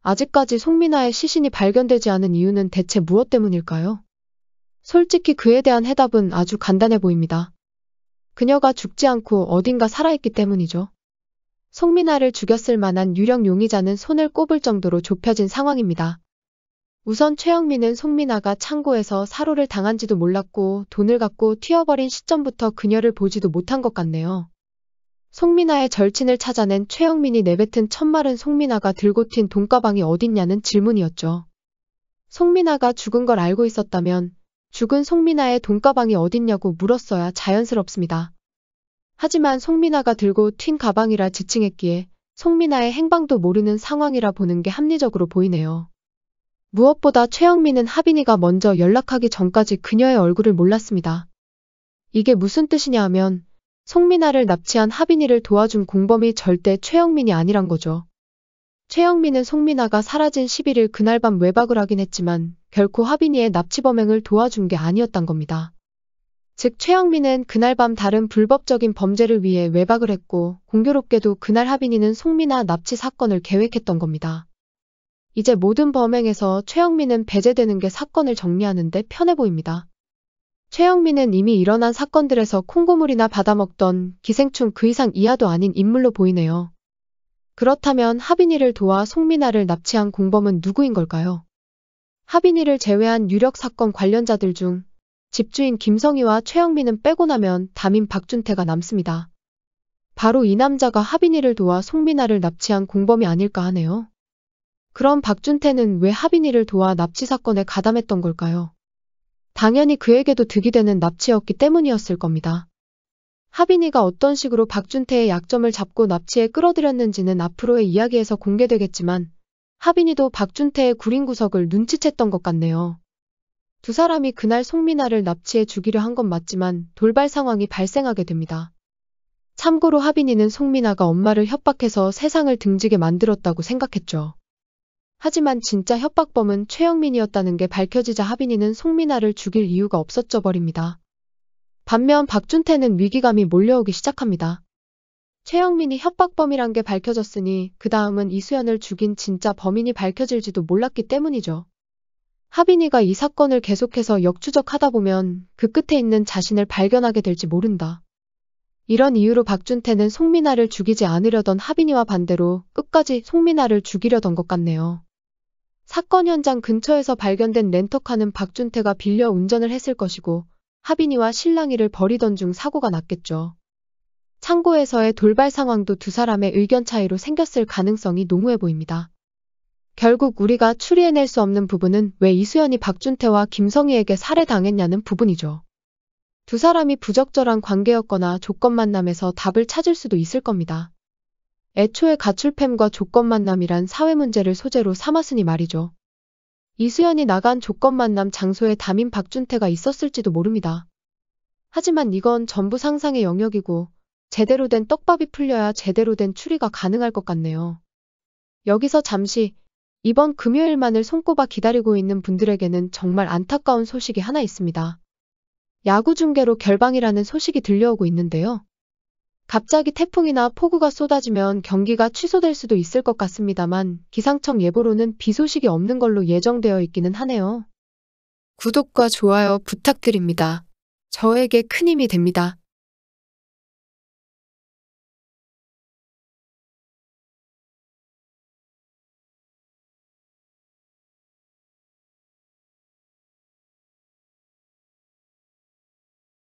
아직까지 송민아의 시신이 발견되지 않은 이유는 대체 무엇 때문일까요? 솔직히 그에 대한 해답은 아주 간단해 보입니다. 그녀가 죽지 않고 어딘가 살아있기 때문이죠. 송민아를 죽였을 만한 유력 용의자는 손을 꼽을 정도로 좁혀진 상황입니다. 우선 최영민은 송민아가 창고에서 살해를 당한지도 몰랐고 돈을 갖고 튀어버린 시점부터 그녀를 보지도 못한 것 같네요. 송민아의 절친을 찾아낸 최영민이 내뱉은 첫말은 송민아가 들고 튄 돈가방이 어딨냐는 질문이었죠. 송민아가 죽은 걸 알고 있었다면 죽은 송민아의 돈가방이 어딨냐고 물었어야 자연스럽습니다. 하지만 송민아가 들고 튄 가방이라 지칭했기에 송민아의 행방도 모르는 상황이라 보는 게 합리적으로 보이네요. 무엇보다 최영민은 하빈이가 먼저 연락하기 전까지 그녀의 얼굴을 몰랐습니다. 이게 무슨 뜻이냐 하면 송민아를 납치한 하빈이를 도와준 공범이 절대 최영민이 아니란 거죠. 최영민은 송민아가 사라진 11일 그날 밤 외박을 하긴 했지만 결코 하빈이의 납치 범행을 도와준 게 아니었단 겁니다. 즉 최영민은 그날 밤 다른 불법적인 범죄를 위해 외박을 했고 공교롭게도 그날 하빈이는 송민아 납치 사건을 계획했던 겁니다. 이제 모든 범행에서 최영민은 배제되는 게 사건을 정리하는데 편해 보입니다. 최영민은 이미 일어난 사건들에서 콩고물이나 받아먹던 기생충 그 이상 이하도 아닌 인물로 보이네요. 그렇다면 하빈이를 도와 송민아를 납치한 공범은 누구인 걸까요? 하빈이를 제외한 유력 사건 관련자들 중 집주인 김성희와 최영민은 빼고 나면 담임 박준태가 남습니다. 바로 이 남자가 하빈이를 도와 송민아를 납치한 공범이 아닐까 하네요. 그럼 박준태는 왜 하빈이를 도와 납치 사건에 가담했던 걸까요? 당연히 그에게도 득이 되는 납치였기 때문이었을 겁니다. 하빈이가 어떤 식으로 박준태의 약점을 잡고 납치에 끌어들였는지는 앞으로의 이야기에서 공개되겠지만 하빈이도 박준태의 구린 구석을 눈치챘던 것 같네요. 두 사람이 그날 송민아를 납치해 죽이려 한 건 맞지만 돌발 상황이 발생하게 됩니다. 참고로 하빈이는 송민아가 엄마를 협박해서 세상을 등지게 만들었다고 생각했죠. 하지만 진짜 협박범은 최영민이었다는 게 밝혀지자 하빈이는 송민아를 죽일 이유가 없어져 버립니다. 반면 박준태는 위기감이 몰려오기 시작합니다. 최영민이 협박범이란 게 밝혀졌으니 그 다음은 이수연을 죽인 진짜 범인이 밝혀질지도 몰랐기 때문이죠. 하빈이가 이 사건을 계속해서 역추적하다 보면 그 끝에 있는 자신을 발견하게 될지 모른다. 이런 이유로 박준태는 송민아를 죽이지 않으려던 하빈이와 반대로 끝까지 송민아를 죽이려던 것 같네요. 사건 현장 근처에서 발견된 렌터카는 박준태가 빌려 운전을 했을 것이고 하빈이와 실랑이를 벌이던 중 사고가 났겠죠. 창고에서의 돌발 상황도 두 사람의 의견 차이로 생겼을 가능성이 농후해 보입니다. 결국 우리가 추리해낼 수 없는 부분은 왜 이수연이 박준태와 김성희에게 살해당했냐는 부분이죠. 두 사람이 부적절한 관계였거나 조건 만남에서 답을 찾을 수도 있을 겁니다. 애초에 가출팸과 조건 만남이란 사회 문제를 소재로 삼았으니 말이죠. 이수연이 나간 조건 만남 장소에 담임 박준태가 있었을지도 모릅니다. 하지만 이건 전부 상상의 영역이고 제대로 된 떡밥이 풀려야 제대로 된 추리가 가능할 것 같네요. 여기서 잠시 이번 금요일만을 손꼽아 기다리고 있는 분들에게는 정말 안타까운 소식이 하나 있습니다. 야구 중계로 결방이라는 소식이 들려오고 있는데요. 갑자기 태풍이나 폭우가 쏟아지면 경기가 취소될 수도 있을 것 같습니다만 기상청 예보로는 비 소식이 없는 걸로 예정되어 있기는 하네요. 구독과 좋아요 부탁드립니다. 저에게 큰 힘이 됩니다.